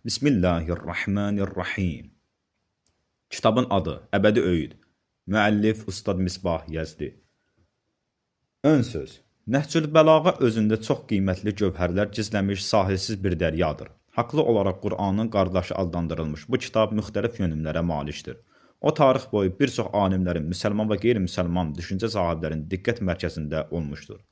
Bismillahirrahmanirrahim. Kitabın adı Əbədi Öyüd. Müəllif Ustad Misbah Yəzdi. Ön söz. Nəhcül Bəlağa özündə çox qiymətli gövhərlər gizləmiş sahilsiz bir dəryadır. Haqlı olaraq Qur'anın qardaşı adlandırılmış bu kitab müxtəlif yönümlərə malikdir. O tarix boyu bir çox alimlərin, müsəlman və qeyri-müsəlman düşüncə sahiblərinin diqqət mərkəzində olmuşdur.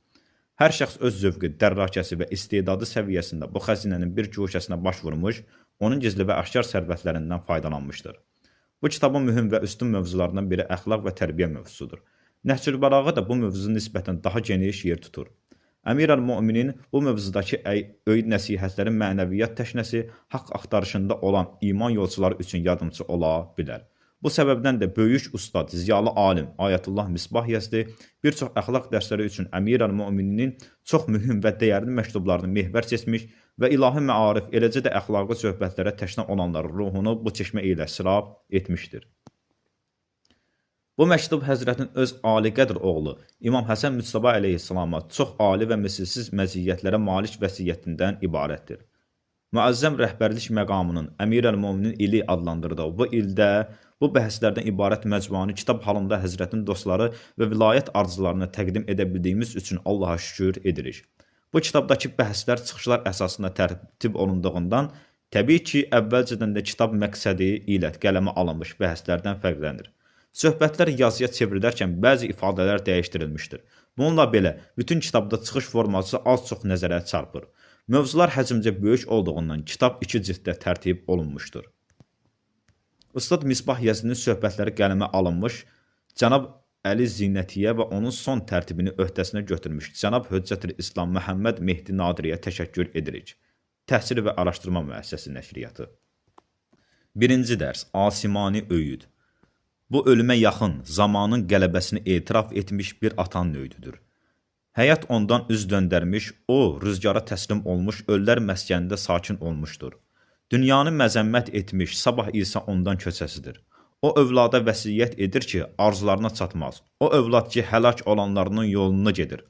Hər şəxs öz zövqü, dərrakəsi və istedadı səviyyəsində bu xəzinənin bir guşəsinə baş vurmuş, onun gizli və aşkar sərvətlərindən faydalanmışdır. Bu kitabın mühüm və üstün mövzularından biri əxlaq və tərbiyə mövzusudur. Nəhcül Bəlağa da bu mövzu nisbətən daha geniş yer tutur. Əmir əl-Möminin bu mövzudakı öyüd nəsihətlərin mənəviyyat təşnəsi haqq axtarışında olan iman yolçuları üçün yardımcı ola bilər. Bu səbəbdən də böyük ustad, ziyalı alim Ayətullah Misbah Yəzdi bir çox əxlaq dərsləri üçün Əmir əl-Möminin çox mühüm və dəyərli məktublarını mehvər seçmiş və ilahi məarif, eləcə də əxlaqi söhbətlərə təşna olanların ruhunu bu çeşmə ilə sirab etmişdir. Bu məktub Həzrətin öz ali qədr oğlu İmam Həsən Müctəba əleyhissalama çox ali və misilsiz məziyyətlərə malik vəsiyyətindən ibarətdir. Müəzzəm rəhbərlik məqamının Əmir əl-Möminin ili adlandırdığı bu ildə bu bəhslərdən ibarət məcmuanı kitab halında Həzrətin dostları və vilayət arzularına təqdim edə bildiyimiz üçün Allaha şükür edirik. Bu kitabdakı bəhslər çıxışlar əsasında tərtib olunduğundan, təbii ki, əvvəlcədən də kitab məqsədi ilə qələmə alınmış bəhslərdən fərqlənir. Söhbətlər yazıya çevrilərkən bəzi ifadələr dəyişdirilmişdir. Bununla belə, bütün kitabda çıxış forması az-çox nəzərə çarpır. Mövzular həcmcə böyük olduğundan kitab 2 cilddə tərtib olunmuşdur. Ustad Misbah Yəzdinin söhbətləri qələmə alınmış, Cənab Əli Zinətiyyə və onun son tərtibini öhdəsinə götürmüş Cənab Höccətül-İslam Məhəmməd Mehdi Nadiriyə təşəkkür edirik. Təhsil və Araşdırma Müəssisəsi Nəşriyyatı. 1-ci dərs Asimani Öyüd. Bu ölümə yaxın, zamanın qələbəsini etiraf etmiş bir atanın öyüdüdür. Həyat ondan üz döndərmiş, o, rüzgara təslim olmuş, ölülər məskənində sakin olmuşdur. Dünyanı məzəmmət etmiş, sabah isə ondan köçəsidir. O övlada vəsiyyət edir ki, arzularına çatmaz. O övlad ki, həlak olanlarının yoluna gedir.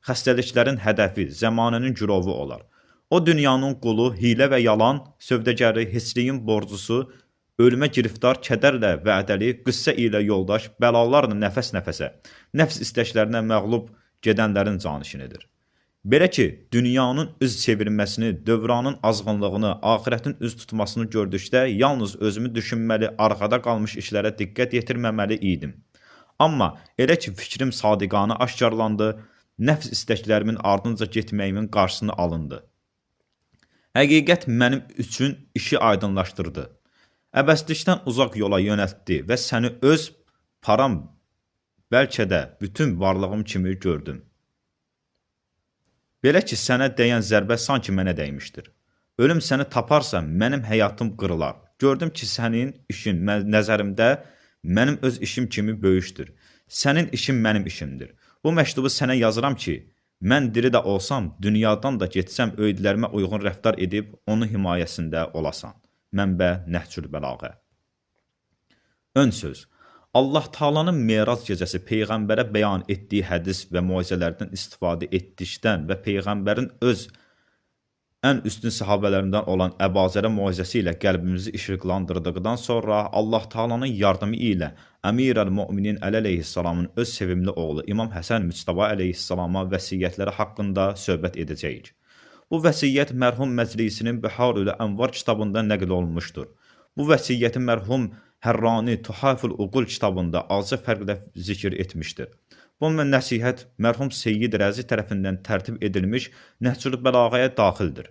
Xəstəliklərin hədəfi, zəmanənin gürovu olar. O dünyanın qulu, hilə və yalan, sövdəgəri, heçliyin borcusu, ölümə giriftar, kədərlə vədəli, qıssə ilə yoldaş, bəlalarla nəfəs-nəfəsə, nəfs istəklərinə məğlub gedənlərin canişinidir. Belə ki, dünyanın üz çevirməsini, dövranın azğınlığını, axirətin üz tutmasını gördükdə yalnız özümü düşünməli, arxada qalmış işlərə diqqət yetirməməli idim. Amma elə ki, fikrim sadiqanə aşkarlandı, nəfs istəklərimin ardınca getməyimin qarşısını alındı. Həqiqət mənim üçün işi aydınlaşdırdı. Əbəslikdən uzaq yola yönəltdi və səni öz param, bəlkə də bütün varlığım kimi gördüm. Belə ki, sənə dəyən zərbə sanki mənə dəymişdir. Ölüm səni taparsa, mənim həyatım qırılar. Gördüm ki, sənin işin nəzərimdə mənim öz işim kimi böyükdür. Sənin işin mənim işimdir. Bu məktubu sənə yazıram ki, mən diri də olsam, dünyadan da getsəm, öyüdlərimə uyğun rəftar edib, onun himayəsində olasan. Mənbə Nəhcül Bəlağa. Ön söz. Allah Taala'nın Meyraz gecəsi Peyğəmbərə bəyan etdiyi hədis və moizələrdən istifadə etdikdən və Peyğəmbərin öz ən üstün sahabələrindən olan Əbazərə moizəsi ilə qəlbimizi işıqlandırdıqdan sonra Allah Taala'nın yardımı ilə Əmir əl-Möminin əleyhissalamın öz sevimli oğlu İmam Həsən Müctəba əleyhissalama vəsiyyətləri haqqında söhbət edəcəyik. Bu vəsiyyət mərhum Məclisinin Biharül Ənvar kitabında nəql olunmuşdur. Bu vəsiyyəti mərhum Hərrani Tuhaful Uqul kitabında azca fərqlə zikr etmişdir. Bu nəsihət mərhum Seyyid Rəzi tərəfindən tərtib edilmiş Nəhcül Bəlağaya daxildir.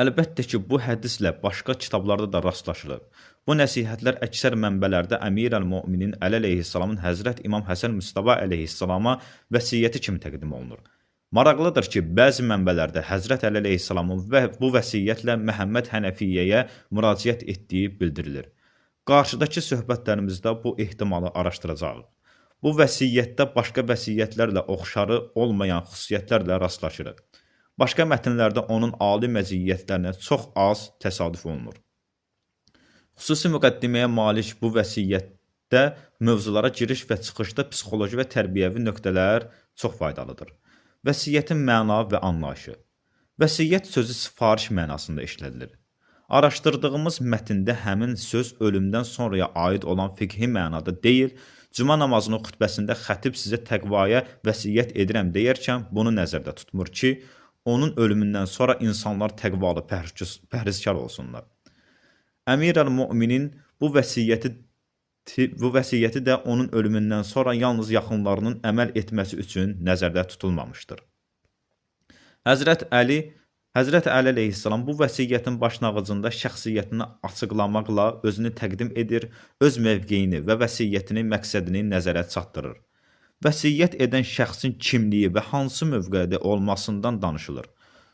Əlbəttə ki, bu hədislə başqa kitablarda da rastlaşılır. Bu nəsihətlər əksər mənbələrdə Əmir əl-Möminin əleyhissalamın Həzrət İmam Həsən Müctəba əleyhissalama vəsiyyəti kimi təqdim olunur. Maraqlıdır ki, bəzi mənbələrdə Həzrət əleyhissalamın və bu vəsiyyətlə Məhəmməd Hənəfiyyəyə müraciət etdiyi bildirilir. Qarşıdakı söhbətlərimizdə bu ehtimalı araşdıracağıq. Bu vəsiyyətdə başqa vəsiyyətlərlə oxşarı olmayan xüsusiyyətlərlə rastlaşırıq. Başqa mətnlərdə onun ali məziyyətlərinə çox az təsadüf olunur. Xüsusi müqəddiməyə malik bu vəsiyyətdə mövzulara giriş və çıxışda psixoloji və tərbiyəvi nöqtələr çox faydalıdır. Vəsiyyətin məna və anlayışı. Vəsiyyət sözü sifariş mənasında işlədilir. Araşdırdığımız mətndə həmin söz ölümdən sonraya aid olan fiqhi mənada deyil, cümə namazının xutbəsində xətib sizə təqvaya vəsiyyət edirəm deyərkən bunu nəzərdə tutmur ki, onun ölümündən sonra insanlar təqvalı pərhizkar olsunlar. Əmir əl-Müminin bu vəsiyyəti də onun ölümündən sonra yalnız yaxınlarının əməl etməsi üçün nəzərdə tutulmamışdır. Həzrət Əli əleyhissalam bu vəsiyyətin başlanğıcında şəxsiyyətini açıqlamaqla özünü təqdim edir, öz mövqeyini və vəsiyyətinin məqsədini nəzərə çatdırır. Vəsiyyət edən şəxsin kimliyi və hansı mövqedə olmasından danışılır.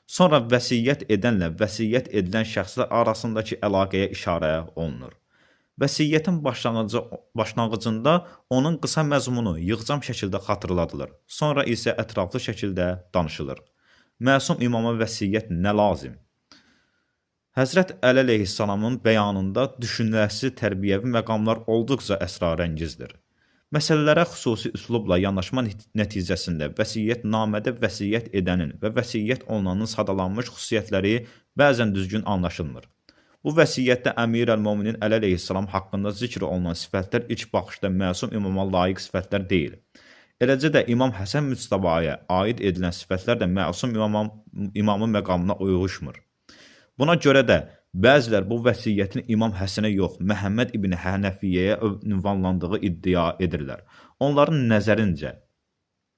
Sonra vəsiyyət edənlə vəsiyyət edilən şəxslər arasındakı əlaqəyə işarə olunur. Vəsiyyətin başlanğıcında onun qısa məzmunu yığcam şəkildə xatırladılır, sonra isə ətraflı şəkildə danışılır. Məsum imama vəsiyyət nə lazım? Həzrət Əli əleyhissalamın bəyanında düşünüləsi tərbiyəvi məqamlar olduqca əsrarəngizdir. Məsələlərə xüsusi üslubla yanaşma nəticəsində vəsiyyətnamədə vəsiyyət edənin və vəsiyyət olunanın sadalanmış xüsusiyyətləri bəzən düzgün anlaşılmır. Bu vəsiyyətdə Əmir əl-Müminin Əli əleyhissalam haqqında zikr olunan sifətlər ilk baxışda məsum imama layiq sifətlər deyil. Eləcə də İmam Həsən Müctəbaya aid edilən sifətlər də məsum imamın məqamına uyğuşmur. Buna görə də bəzilər bu vəsiyyətin İmam Həsənə yox, Məhəmməd ibn Hənəfiyyəyə ünvanlandığı iddia edirlər. Onların nəzərincə,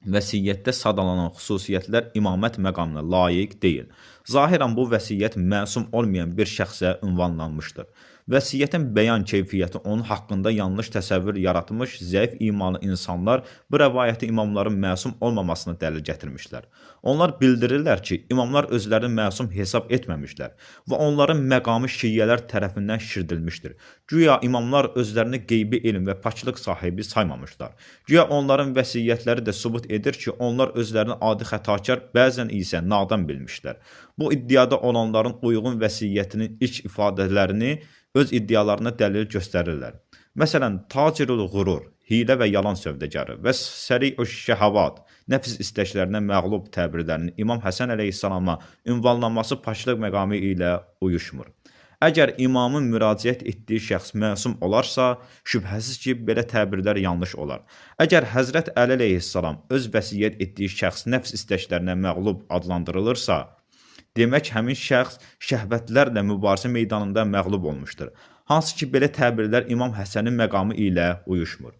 vəsiyyətdə sadalanan xüsusiyyətlər imamət məqamına layiq deyil. Zahirən bu vəsiyyət məsum olmayan bir şəxsə ünvanlanmışdır. Vəsiyyətin bəyan keyfiyyəti onun haqqında yanlış təsəvvür yaratmış, zəif imanlı insanlar bu rəvayəti imamların məsum olmamasına dəlil gətirmişlər. Onlar bildirirlər ki, imamlar özlərini məsum hesab etməmişlər və onların məqamı şiyyələr tərəfindən şişirdilmişdir. Güya imamlar özlərini qeybi elm və paklıq sahibi saymamışlar. Güya onların vəsiyyətləri də sübut edir ki, onlar özlərini adi xətakar, bəzən isə nadan bilmişlər. Bu iddiada olanların uyğun vəsiyyətinin ilk ifadələrini öz iddialarına dəlil göstərirlər. Məsələn, tacirul qurur, hilə və yalan sövdəgarı və səri-ü şəhavat, nəfs istəklərinə məğlub təbirlərinin İmam Həsən əleyhissalama ünvanlanması paklıq məqamı ilə uyuşmur. Əgər imamın müraciət etdiyi şəxs məsum olarsa, şübhəsiz ki, belə təbirlər yanlış olar. Əgər Həzrət Əli əleyhissalam öz vəsiyyət etdiyi şəxs nəfs istəklərinə məğlub adlandırılırsa, demək həmin şəxs şəhvətlərlə mübarizə meydanında məğlub olmuşdur. Hansı ki, belə təbirlər İmam Həsənin məqamı ilə uyuşmur.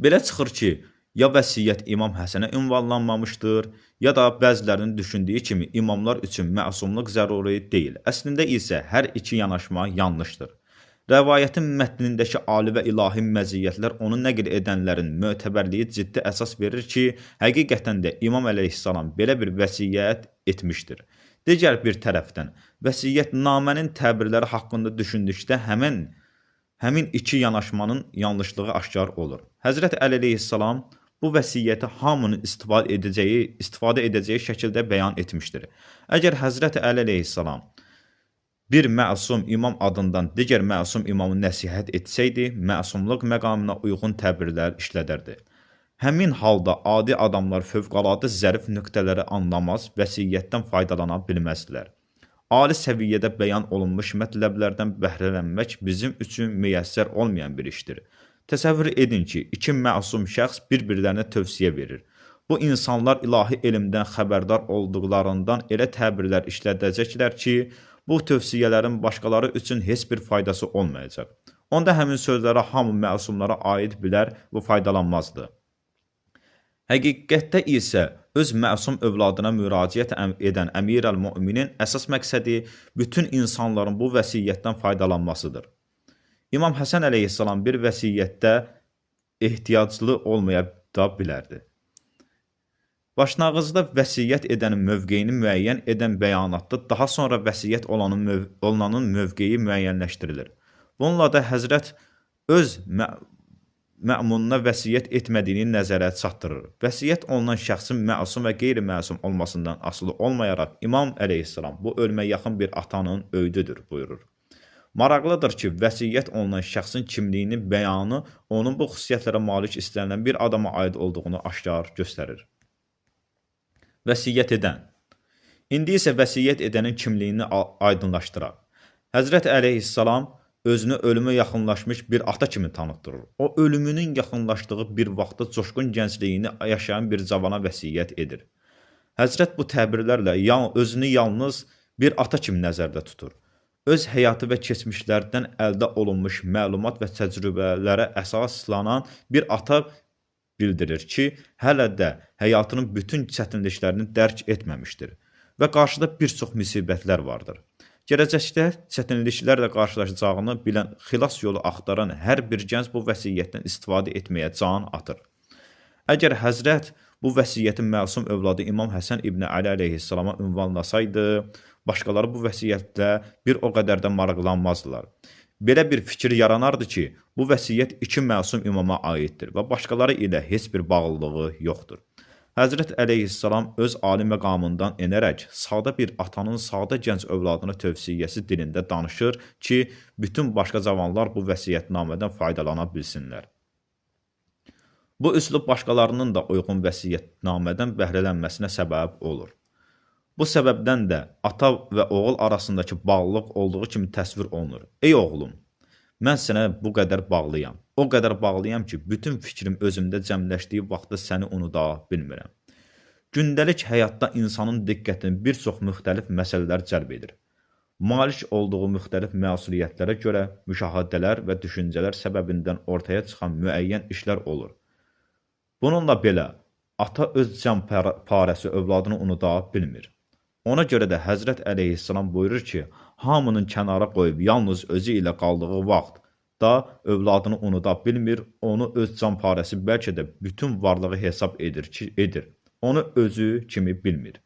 Belə çıxır ki, ya vəsiyyət İmam Həsənə ünvanlanmamışdır, ya da bəzilərinin düşündüyü kimi imamlar üçün məsumluq zəruri deyil. Əslində isə hər iki yanaşma yanlışdır. Rəvayətin mətnindəki ali və ilahi məziyyətlər onu nəql edənlərin mötəbərliyi ciddi əsas verir ki, həqiqətən də İmam əleyhissalam belə bir vəsiyyət etmişdir. Digər bir tərəfdən, vəsiyyətnamənin təbirləri haqqında düşündükdə həmin iki yanaşmanın yanlışlığı aşkar olur. Həzrət Əli əleyhissalam bu vəsiyyəti hamının istifadə edəcəyi şəkildə bəyan etmişdir. Əgər Həzrət Əli əleyhissalam bir məsum imam adından digər məsum imamı nəsihət etsəydi, məsumluq məqamına uyğun təbirlər işlədərdi. Həmin halda adi adamlar fövqəladə zərif nöqtələri anlamaz, vəsiyyətdən faydalana bilməzdilər. Ali səviyyədə bəyan olunmuş mətləblərdən bəhrələnmək bizim üçün müyəssər olmayan bir işdir. Təsəvvür edin ki, iki məsum şəxs bir-birlərinə tövsiyə verir. Bu insanlar ilahi elmdən xəbərdar olduqlarından elə təbirlər işlədəcəklər ki, bu tövsiyələrin başqaları üçün heç bir faydası olmayacaq. Onda həmin sözlərə hamı məsumlara aid bilər və faydalanmazdı. Həqiqətdə isə öz məsum övladına müraciət edən Əmir əl-Müminin əsas məqsədi bütün insanların bu vəsiyyətdən faydalanmasıdır. İmam Həsən əleyhissalam bir vəsiyyətdə ehtiyaclı olmaya da bilərdi. Başlanğıcda vəsiyyət edənin mövqeyini müəyyən edən bəyanatda daha sonra vəsiyyət olunanın mövqeyi müəyyənləşdirilir. Bununla da Həzrət öz məmununa vəsiyyət etmədiyini nəzərə çatdırır. Vəsiyyət olunan şəxsin məsum və qeyri-məsum olmasından asılı olmayaraq İmam əleyhissalam bu ölməyə yaxın bir atanın öyüdüdür buyurur. Maraqlıdır ki, vəsiyyət olunan şəxsin kimliyinin bəyanı onun bu xüsusiyyətlərə malik istənilən bir adama aid olduğunu aşkar göstərir. Vəsiyyət edən İndi isə vəsiyyət edənin kimliyini aydınlaşdıraq. Həzrət əleyhissalam özünü ölümə yaxınlaşmış bir ata kimi tanıtdırır. O, ölümünün yaxınlaşdığı bir vaxtda coşqun gəncliyini yaşayan bir cavana vəsiyyət edir. Həzrət bu təbirlərlə özünü yalnız bir ata kimi nəzərdə tutur. Öz həyatı və keçmişlərdən əldə olunmuş məlumat və təcrübələrə əsaslanan bir ata bildirir ki, hələ də həyatının bütün çətinliklərini dərk etməmişdir və qarşıda bir çox müsibətlər vardır. Gələcəkdə çətinliklərlə qarşılaşacağını bilən, xilas yolu axtaran hər bir gənc bu vəsiyyətdən istifadə etməyə can atır. Əgər Həzrət bu vəsiyyətin məsum övladı İmam Həsən İbn Əli əleyhissalama ünvanlasaydı, başqaları bu vəsiyyətlə bir o qədər də maraqlanmazdılar. Belə bir fikir yaranardı ki, bu vəsiyyət iki məsum imama aiddir və başqaları ilə heç bir bağlılığı yoxdur. Həzrət əleyhissalam öz ali məqamından enərək, sadə bir atanın sadə gənc övladına tövsiyəsi dilində danışır ki, bütün başqa cavanlar bu vəsiyyətnamədən faydalana bilsinlər. Bu üslub başqalarının da uyğun vəsiyyətnamədən bəhrələnməsinə səbəb olur. Bu səbəbdən də ata və oğul arasındakı bağlılıq olduğu kimi təsvir olunur. Ey oğlum, mən sənə bu qədər bağlıyam. O qədər bağlıyam ki, bütün fikrim özümdə cəmləşdiyi vaxtda səni unuda bilmirəm. Gündəlik həyatda insanın diqqətini bir çox müxtəlif məsələlər cəlb edir. Malik olduğu müxtəlif məsuliyyətlərə görə müşahadələr və düşüncələr səbəbindən ortaya çıxan müəyyən işlər olur. Bununla belə, ata öz can parəsi övladını unuda bilmir. Ona görə də Həzrət əleyhissalam buyurur ki, hamının kənara qoyub yalnız özü ilə qaldığı vaxt da övladını unuda bilmir, onu öz can parəsi bəlkə də bütün varlığı hesab edir. Onu özü kimi bilmir.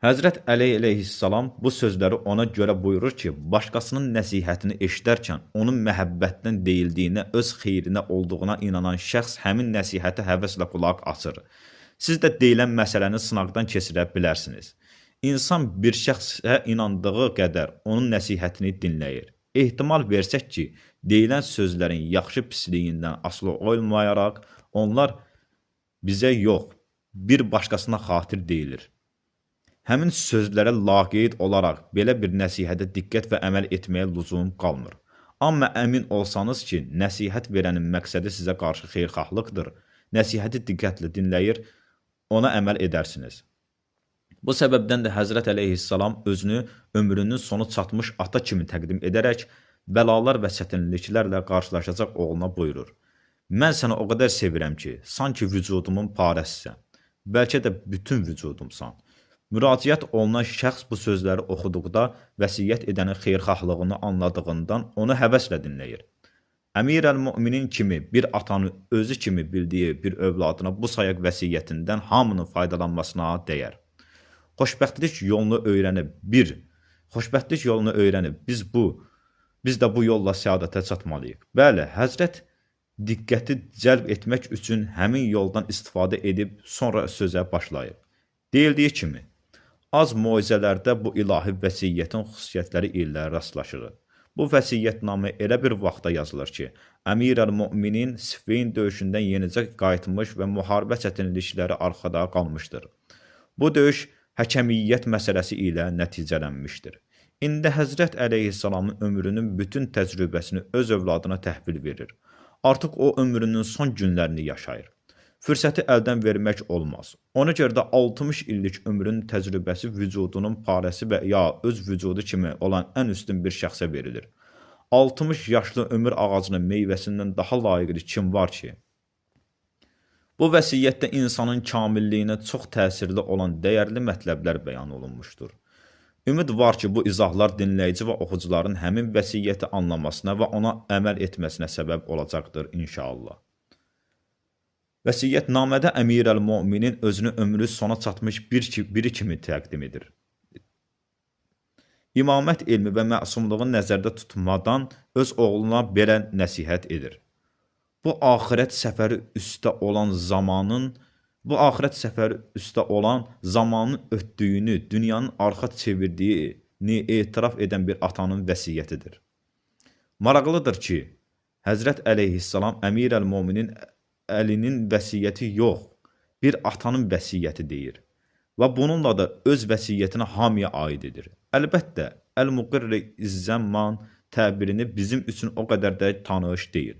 Həzrət Əli əleyhissalam bu sözləri ona görə buyurur ki, başqasının nəsihətini eşidərkən onun məhəbbətdən deyildiyinə, öz xeyrinə olduğuna inanan şəxs həmin nəsihətə həvəslə qulaq açır. Siz də deyilən məsələni sınaqdan keçirə bilərsiniz. İnsan bir şəxsə inandığı qədər onun nəsihətini dinləyir. Ehtimal versək ki, deyilən sözlərin yaxşı pisliyindən asılı olmayaraq, onlar bizə yox, bir başqasına xatir deyilir. Həmin sözlərə laqeyd olaraq belə bir nəsihətə diqqət və əməl etməyə lüzum qalmır. Amma əmin olsanız ki, nəsihət verənin məqsədi sizə qarşı xeyirxahlıqdır, nəsihəti diqqətlə dinləyir, ona əməl edərsiniz. Bu səbəbdən də Həzrət əleyhissalam özünü ömrünün sonu çatmış ata kimi təqdim edərək, bəlalar və çətinliklərlə qarşılaşacaq oğluna buyurur. Mən səni o qədər sevirəm ki, sanki vücudumun parəsisən, bəlkə də bütün vücudumsan. Müraciət olunan şəxs bu sözləri oxuduqda vəsiyyət edənin xeyirxahlığını anladığından onu həvəslə dinləyir. Əmir-əl-Müminin kimi bir atanın özü kimi bildiyi bir övladına bu sayaq vəsiyyətindən hamının faydalanmasına dəyər. Xoşbəxtlik yolunu öyrənib biz də bu yolla səadətə çatmalıyıq. Bəli, Həzrət diqqəti cəlb etmək üçün həmin yoldan istifadə edib sonra sözə başlayıb. Deyildiyi kimi, az moizələrdə bu ilahi vəsiyyətin xüsusiyyətləri ilə rastlaşırıq. Bu vəsiyyətnamə elə bir vaxtda yazılır ki, Əmir-əl-Müminin Siffin döyüşündən yenicə qayıtmış və müharibə çətinlikləri arxada qalmışdır. Bu döyüş həkəmiyyət məsələsi ilə nəticələnmişdir. İndi Həzrət əleyhissalamın ömrünün bütün təcrübəsini öz övladına təhvil verir. Artıq o ömrünün son günlərini yaşayır. Fürsəti əldən vermək olmaz. Ona görə də 60 illik ömrün təcrübəsi vücudunun parəsi və ya öz vücudu kimi olan ən üstün bir şəxsə verilir. 60 yaşlı ömür ağacının meyvəsindən daha layiqli kim var ki? Bu vəsiyyətdə insanın kamilliyinə çox təsirli olan dəyərli mətləblər bəyan olunmuşdur. Ümid var ki, bu izahlar dinləyici və oxucuların həmin vəsiyyəti anlamasına və ona əməl etməsinə səbəb olacaqdır inşallah. Vəsiyyətnamədə Əmir-əl-Müminin özünü ömrü sona çatmış biri kimi təqdim edir. İmamət elmi və məsumluğu nəzərdə tutmadan öz oğluna belə nəsihət edir. Bu axirət səfəri üstə olan zamanın ötdüyünü, dünyanın arxa çevirdiyini etiraf edən bir atanın vəsiyyətidir. Maraqlıdır ki, Həzrət əleyhissalam Əmir-əl-Müminin Əlinin vəsiyyəti yox, bir atanın vəsiyyəti deyir və bununla da öz vəsiyyətini hamıya aid edir. Əlbəttə, əl-muqirri izzəmman təbirini bizim üçün o qədər də tanış deyil.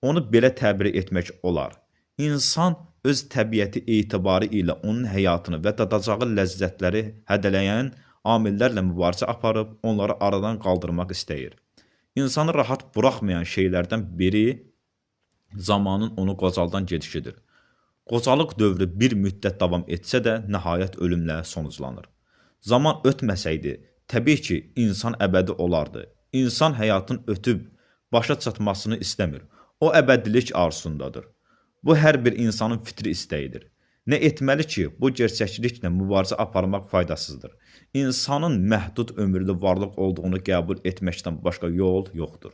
Onu belə təbir etmək olar. İnsan öz təbiəti etibarı ilə onun həyatını və dadacağı ləzzətləri hədələyən amillərlə mübarizə aparıb, onları aradan qaldırmaq istəyir. İnsanı rahat buraxmayan şeylərdən biri zamanın onu qocaldan gedişidir. Qocalıq dövrü bir müddət davam etsə də, nəhayət ölümlə sonuclanır. Zaman ötməsəydi, təbii ki, insan əbədi olardı. İnsan həyatın ötüb, başa çatmasını istəmir. O əbədilik arzusundadır. Bu, hər bir insanın fitri istəyidir. Nə etməli ki, bu gerçəkliklə mübarizə aparmaq faydasızdır. İnsanın məhdud ömürlü varlıq olduğunu qəbul etməkdən başqa yol yoxdur.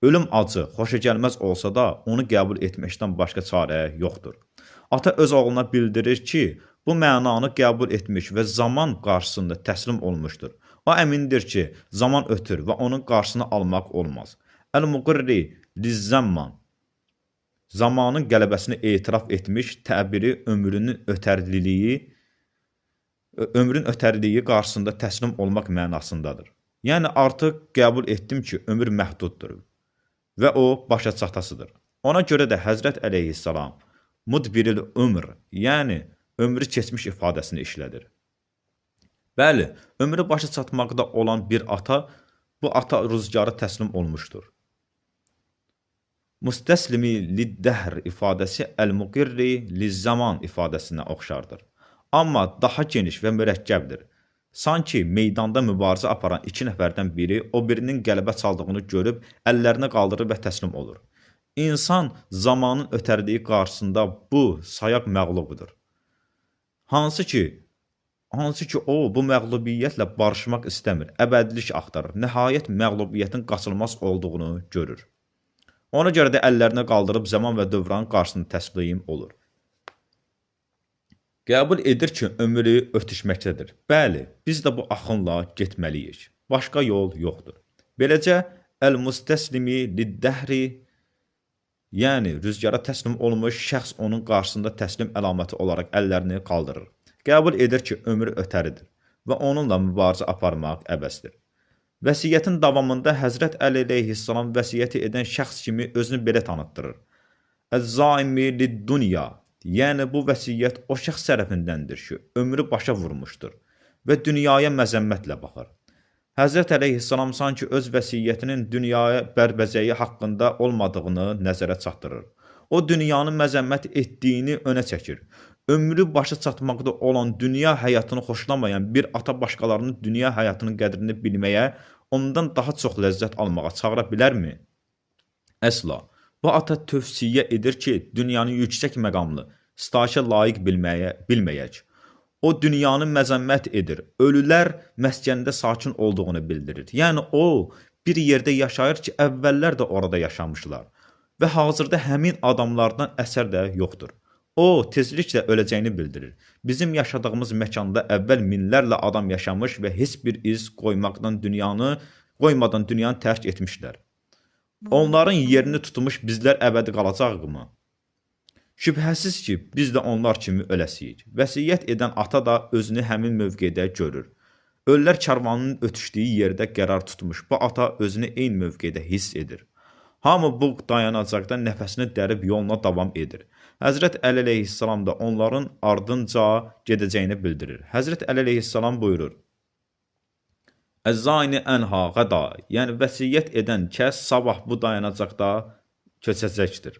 Ölüm acı, xoşagəlməz olsa da, onu qəbul etməkdən başqa çarə yoxdur. Ata öz oğluna bildirir ki, bu mənanı qəbul etmiş və zaman qarşısında təslim olmuşdur. O əmindir ki, zaman ötür və onun qarşısını almaq olmaz. Əl-muqirri lizzəmman zamanın qələbəsini etiraf etmiş təbiri ömrün ötərliliyi qarşısında təslim olmaq mənasındadır. Yəni artıq qəbul etdim ki, ömür məhduddur və o başa çatasıdır. Ona görə də Həzrət əleyhissalam mudbiril ömr, yəni ömrü keçmiş ifadəsini işlədir. Bəli, ömrü başa çatmaqda olan bir ata, bu ata rüzgarı təslim olmuşdur. Müstəslimi liddəhr ifadəsi əl-muqirri lizzaman ifadəsinə oxşardır. Amma daha geniş və mürəkkəbdir. Sanki meydanda mübarizə aparan iki nəfərdən biri o birinin qələbə çaldığını görüb əllərini qaldırır və təslim olur. İnsan zamanın ötərliyi qarşısında bu sayaq məğlubudur. Hansı ki o bu məğlubiyyətlə barışmaq istəmir, əbədilik axtarır, nəhayət məğlubiyyətin qaçılmaz olduğunu görür. Ona görə də əllərini qaldırıb zaman və dövranın qarşısını təslim olur. Qəbul edir ki, ömrü ötüşməkdədir. Bəli, biz də bu axınla getməliyik. Başqa yol yoxdur. Beləcə, əl-müstəslimi liddəhri, yəni rüzgara təslim olmuş şəxs onun qarşısında təslim əlaməti olaraq əllərini qaldırır. Qəbul edir ki, ömrü ötəridir və onunla mübarizə aparmaq əbəsdir. Vəsiyyətin davamında Həzrət Əli əleyhissalam vəsiyyəti edən şəxs kimi özünü belə tanıtdırır. Əz-zaimi lid-dunya, yəni bu vəsiyyət o şəxs tərəfindəndir ki, ömrü başa vurmuşdur və dünyaya məzəmmətlə baxır. Həzrət əleyhissalam sanki öz vəsiyyətinin dünyaya bərbəzəyi haqqında olmadığını nəzərə çatdırır. O dünyanı məzəmmət etdiyini önə çəkir. Ömrü başa çatmaqda olan dünya həyatını xoşlamayan bir ata başqalarının dünya həyatının qədrini bilməyə, ondan daha çox ləzzət almağa çağıra bilərmi? Əsla. Bu ata tövsiyə edir ki, dünyanı yüksək məqamlı, sitayişə layiq bilməyək. O dünyanı məzəmmət edir, ölülər məskəndə sakin olduğunu bildirir. Yəni o bir yerdə yaşayır ki, əvvəllər də orada yaşamışlar və hazırda həmin adamlardan əsər də yoxdur. O tezliklə öləcəyini bildirir. Bizim yaşadığımız məkanda əvvəl minlərlə adam yaşamış və heç bir iz qoymadan dünyanı tərk etmişlər. Onların yerini tutmuş bizlər əbədi qalacaqmı? Şübhəsiz ki, biz də onlar kimi öləsiyik. Vəsiyyət edən ata da özünü həmin mövqedə görür. Ölülər karvanının ötüşdüyü yerdə qərar tutmuş bu ata özünü eyni mövqedə hiss edir. Hamı bu dayanacaqda nəfəsini dərib yoluna davam edir. Həzrət Əli əleyhissalam da onların ardınca gedəcəyini bildirir. Həzrət Əli əleyhissalam buyurur: Əz-zayni ənha qəda, yəni vəsiyyət edən kəs sabah bu dayanacaqda keçəcəkdir.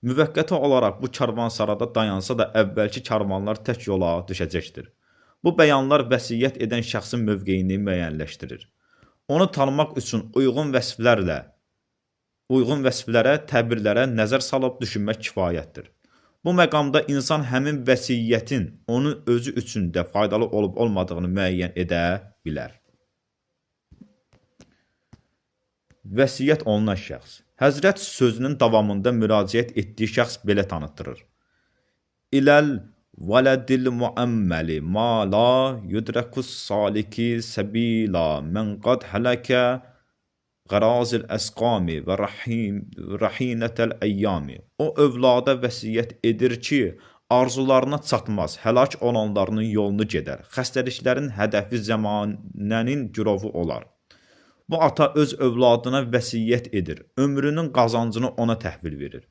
Müvəqqəti olaraq bu karvansarada dayansa da əvvəlki karvanlar tək yola düşəcəkdir. Bu bəyanlar vəsiyyət edən şəxsin mövqeyini müəyyənləşdirir. Onu tanımaq üçün uyğun vəsflərə, təbirlərə nəzər salıb düşünmək kifayətdir. Bu məqamda insan həmin vəsiyyətin onun özü üçün də faydalı olub-olmadığını müəyyən edə bilər. Vəsiyyət olunan şəxs. Həzrət sözünün davamında müraciət etdiyi şəxs belə tanıtdırır. İləl vələdil muəmməli ma la yudrəkus saliki səbila mən qad hələkə qərazil əsqami və rəhinətəl əyyami. O övlada vəsiyyət edir ki, arzularına çatmaz, həlak olanlarının yolunu gedər, xəstəliklərin hədəfi zəmanənin girovu olar. Bu ata öz övladına vəsiyyət edir, ömrünün qazancını ona təhvil verir.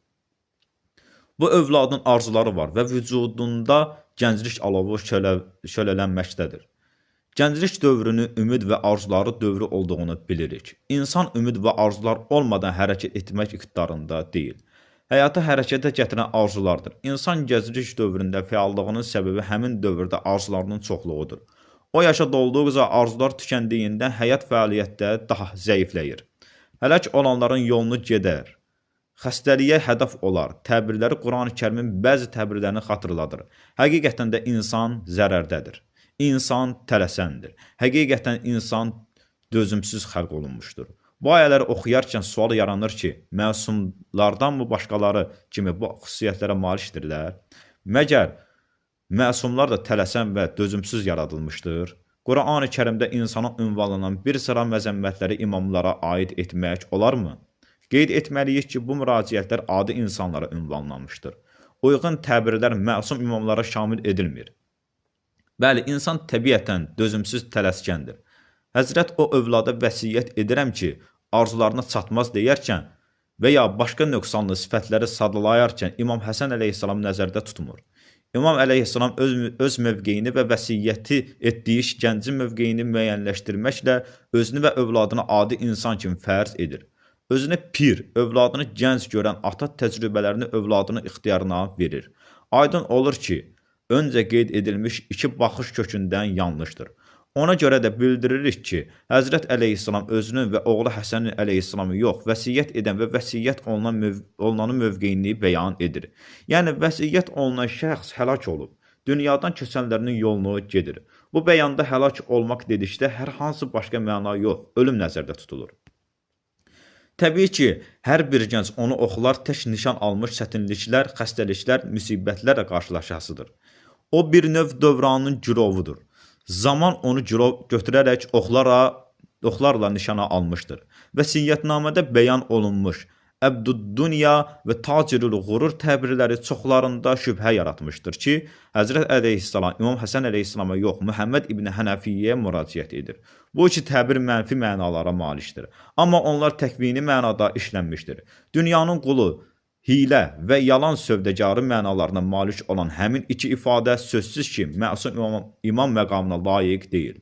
Bu övladın arzuları var və vücudunda gənclik alovu şölələnməkdədir. Gənclik dövrünü ümid və arzuları dövrü olduğunu bilirik. İnsan ümid və arzular olmadan hərəkət etmək iqtidarında deyil. Həyata hərəkətə gətirən arzulardır. İnsan gənclik dövründə fəallığının səbəbi həmin dövrdə arzularının çoxluğudur. O yaşa dolduqca arzular tükəndiyində həyat fəaliyyətdə daha zəifləyir. Həlak olanların yolunu gedər. Xəstəliyə hədəf olar. Təbirləri Quran-ı Kərimin bəzi təbirlərini xatırladır. Həqiqətən də insan zərərdədir. İnsan tələsəndir. Həqiqətən insan dözümsüz xəlq olunmuşdur. Bu ayələri oxuyarkən sual yaranır ki, məsumlardanmı başqaları kimi bu xüsusiyyətlərə malikdirlər? Məgər məsumlar da tələsən və dözümsüz yaradılmışdır? Quran-ı Kərimdə insana ünvanlanan bir sıra məzəmmətləri imamlara aid etmək olarmı? Qeyd etməliyik ki, bu müraciətlər adi insanlara ünvanlanmışdır. Uyğun təbirlər məsum imamlara şamil edilmir. Bəli, insan təbiətən dözümsüz tələskəndir. Həzrət o övlada vəsiyyət edirəm ki, arzularına çatmaz deyərkən və ya başqa nöqsanlı sifətləri sadalayarkən İmam Həsən əleyhissalam nəzərdə tutmur. İmam əleyhissalam öz mövqeyini və vəsiyyəti etdiyi gəncin mövqeyini müəyyənləşdirməklə özünü və övladını adi insan kimi fərz edir. Özünü pir, övladını gənc görən ata təcrübələrini övladının ixtiyarına verir. Aydın olur ki, öncə qeyd edilmiş iki baxış kökündən yanlışdır. Ona görə də bildiririk ki, Həzrət əleyhissalam özünün və oğlu Həsənin əleyhissalamı yox, vəsiyyət edən və vəsiyyət olunanın mövqeyini bəyan edir. Yəni, vəsiyyət olunan şəxs həlak olub, dünyadan köçənlərinin yolunu gedir. Bu bəyanda həlak olmaq dedikdə hər hansı başqa məna yox, ölüm nəzərdə tutulur. Təbii ki, hər bir gənc onu oxular tək nişan almış çətinliklər, xəstəliklər, müsibətlərlə qarşılaşasıdır. O bir növ dövranın girovudur. Zaman onu girov götürərək oxlarla nişana almışdır. Vəsiyyətnamədə bəyan olunmuş Əbdüd-Dünya və Tacirül-Qurur təbirləri çoxlarında şübhə yaratmışdır ki, Həzrət əleyhissalam İmam Həsən əleyhissalama yox, Muhammed İbn Hənəfiyyə müraciət edir. Bu iki təbir mənfi mənalara malikdir. Amma onlar təkvini mənada işlənmişdir. Dünyanın qulu, hilə və yalan sövdəgarı mənalarına malik olan həmin iki ifadə sözsüz ki, məsum imam məqamına layiq deyil.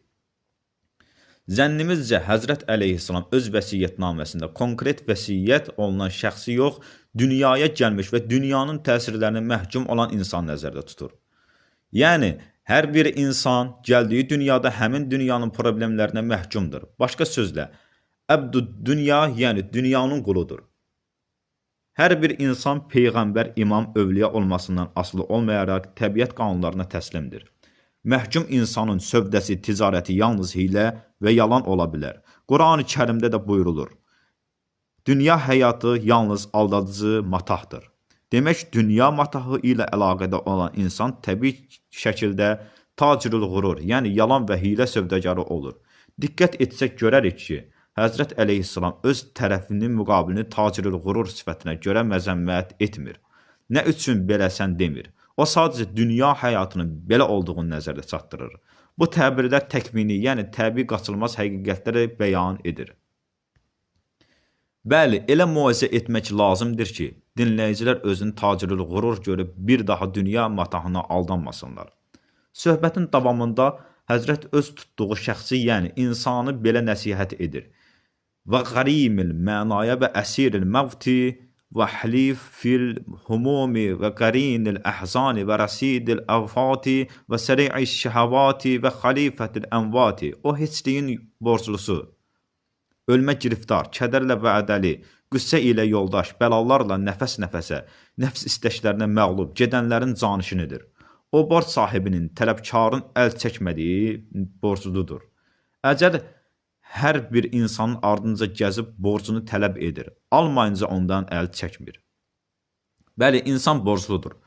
Zənnimizcə Həzrət əleyhissalam öz vəsiyyətnaməsində konkret vəsiyyət olunan şəxsi yox, dünyaya gəlmiş və dünyanın təsirlərinə məhkum olan insan nəzərdə tutur. Yəni, hər bir insan gəldiyi dünyada həmin dünyanın problemlərinə məhkumdur. Başqa sözlə, Əbdüd-Dünya, yəni dünyanın quludur. Hər bir insan peyğəmbər, imam, övliya olmasından asılı olmayaraq təbiət qanunlarına təslimdir. Məhkum insanın sövdəsi, ticarəti yalnız hilə və yalan ola bilər. Quran-ı Kərimdə də buyurulur. Dünya həyatı yalnız aldadıcı matahdır. Demək, dünya matahı ilə əlaqədə olan insan təbii şəkildə tacirül-qurur, yəni yalan və hilə sövdəgarı olur. Diqqət etsək görərik ki, Həzrət əleyhissalam öz tərəfinin müqabilini tacirül-qurur sifətinə görə məzəmmət etmir. Nə üçün beləsən demir. O sadəcə dünya həyatının belə olduğunu nəzərdə çatdırır. Bu təbirlər təkvini, yəni təbii qaçılmaz həqiqətləri bəyan edir. Bəli, elə müalicə etmək lazımdır ki, dinləyicilər özünü tacirül-qurur görüb bir daha dünya matahına aldanmasınlar. Söhbətin davamında Həzrət öz tutduğu şəxsi, yəni insanı belə nəsihət edir. Və qarimil mənaya və əsiril məvti və hlif fil humumi və qarinil əhzani və rasidil əvfati və səri'i şəhəvati və xalifətil ənvati. O heçliyin borclusu, ölmə giriftar, kədərlə vədəli, qüssə ilə yoldaş, bəlalarla nəfəs-nəfəsə, nəfs istəklərinə məğlub, gedənlərin canişinidir. O borc sahibinin, tələbkarın əl çəkmədiyi borcludur. Əcəl hər bir insanın ardınca gəzib borcunu tələb edir. Almayınca ondan əl çəkmir. Bəli, insan borcludur.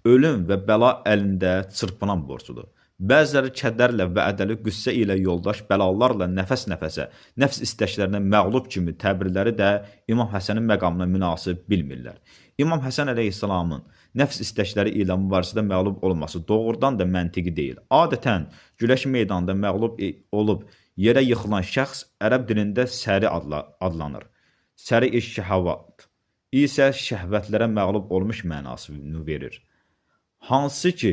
Ölüm və bəla əlində çırpınan borcludur. Bəziləri kədərlə və ədəli qüssə ilə yoldaş, bəlalarla nəfəs-nəfəsə, nəfs istəklərinə məğlub kimi təbirləri də İmam Həsənin məqamına münasib bilmirlər. İmam Həsən əleyhissalamın nəfs istəkləri ilə mübarizədə məğlub olması doğrudan da məntiqi deyil. Adətən güləş meydanında məğlub olub yerə yıxılan şəxs ərəb dilində səri adlanır. Səri şəhəvat isə şəhvətlərə məğlub olmuş mənasını verir. Hansı ki,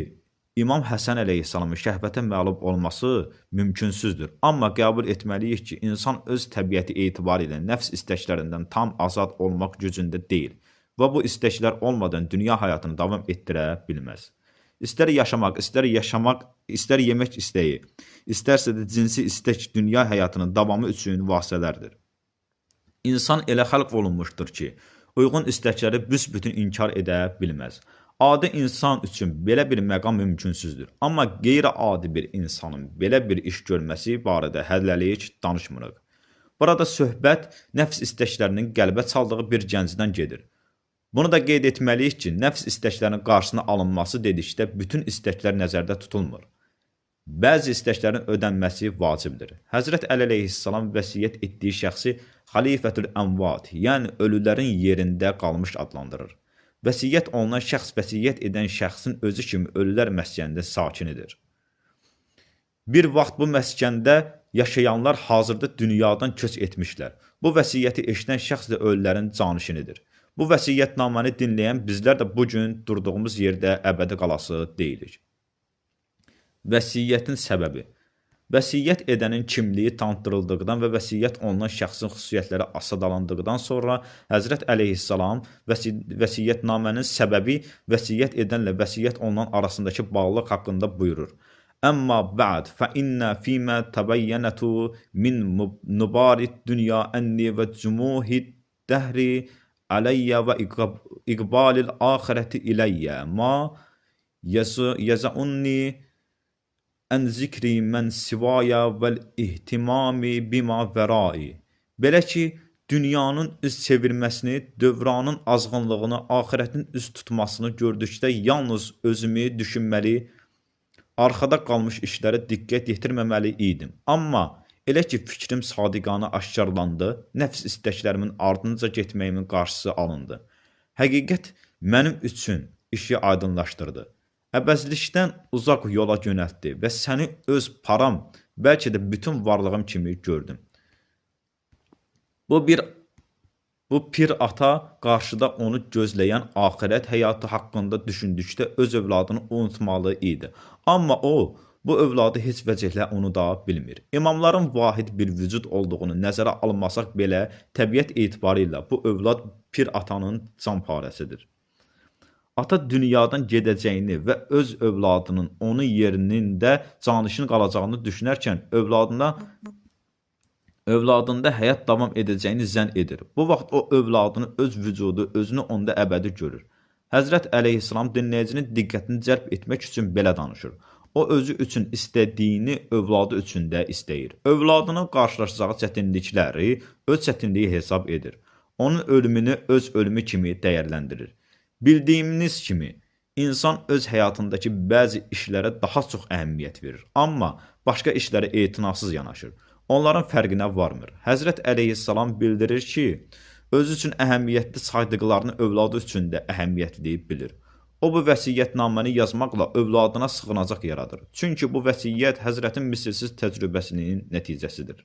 İmam Həsən əleyhissalamın şəhvətə məğlub olması mümkünsüzdür. Amma qəbul etməliyik ki, insan öz təbiəti etibarı ilə nəfs istəklərindən tam azad olmaq gücündə deyil və bu istəklər olmadan dünya həyatını davam etdirə bilməz. İstər yaşamaq, istər yemək istəyi, istərsə də cinsi istək dünya həyatının davamı üçün vasitələrdir. İnsan elə xəlq olunmuşdur ki, uyğun istəkləri büsbütün inkar edə bilməz. Adi insan üçün belə bir məqam mümkünsüzdür. Amma qeyri-adi bir insanın belə bir iş görməsi barədə hələlik danışmırıq. Burada söhbət nəfs istəklərinin qəlbə çaldığı bir gəncdən gedir. Bunu da qeyd etməliyik ki, nəfs istəklərinin qarşısına alınması dedikdə bütün istəklər nəzərdə tutulmur. Bəzi istəklərin ödənməsi vacibdir. Həzrət Əli əleyhissalam vəsiyyət etdiyi şəxsi xalifətül əmvat, yəni ölülərin yerində qalmış adlandırır. Vəsiyyət olunan şəxs vəsiyyət edən şəxsin özü kimi ölülər məskənində sakinidir. Bir vaxt bu məskəndə yaşayanlar hazırda dünyadan köç etmişlər. Bu vəsiyyəti eşidən şəxs də ölülərin canişinidir. Bu vəsiyyətnaməni dinləyən bizlər də bugün durduğumuz yerdə əbədi qalası deyilik. Vəsiyyətin səbəbi. Vəsiyyət edənin kimliyi tanıtdırıldıqdan və vəsiyyət olunan şəxsin xüsusiyyətləri asadalandıqdan sonra Həzrət əleyhissalam vəsiyyətnamənin səbəbi vəsiyyət edənlə vəsiyyət olunan arasındakı bağlılıq haqqında buyurur. Əmmə bə'd fə innə fīmə təbəyyənətu min nubarid dünya ənni və cumuhid dəhri aləyyə və iqbalil axirəti iləyyə ma yazəunni ən zikri mən sivaya vəl ihtimami bima vərai. Belə ki, dünyanın üz çevirməsini, dövranın azğınlığını, axirətin üz tutmasını gördükdə yalnız özümü düşünməli, arxada qalmış işlərə diqqət yetirməməli idim. Amma elə ki, fikrim sadiqanə aşkarlandı, nəfs istəklərimin ardınca getməyimin qarşısı alındı. Həqiqət mənim üçün işi aydınlaşdırdı. Əbəzlikdən uzaq yola yönəltdi və səni öz param, bəlkə də bütün varlığım kimi gördüm. Bu pir ata qarşıda onu gözləyən axirət həyatı haqqında düşündükdə öz övladını unutmalı idi. Amma o, bu övladı heç vəcəhlə unuda bilmir. İmamların vahid bir vücud olduğunu nəzərə almasaq belə, təbiət etibarı ilə bu övlad pir atanın canparəsidir. Ata dünyadan gedəcəyini və öz övladının onun yerində canişin qalacağını düşünərkən övladında həyat davam edəcəyini zənn edir. Bu vaxt o övladını, öz vücudu, özünü onda əbədi görür. Həzrət əleyhissalam dinləyicinin diqqətini cəlb etmək üçün belə danışır. O özü üçün istədiyini övladı üçün də istəyir. Övladının qarşılaşacağı çətinlikləri öz çətinliyi hesab edir. Onun ölümünü öz ölümü kimi dəyərləndirir. Bildiyimiz kimi, insan öz həyatındakı bəzi işlərə daha çox əhəmiyyət verir, amma başqa işlərə etinasız yanaşır. Onların fərqinə varmır. Həzrət əleyhissalam bildirir ki, özü üçün əhəmiyyətli saydıqlarını övladı üçün də əhəmiyyətli bilir. O, bu vəsiyyətnaməni yazmaqla övladına sığınacaq yaradır. Çünki bu vəsiyyət Həzrətin misilsiz təcrübəsinin nəticəsidir.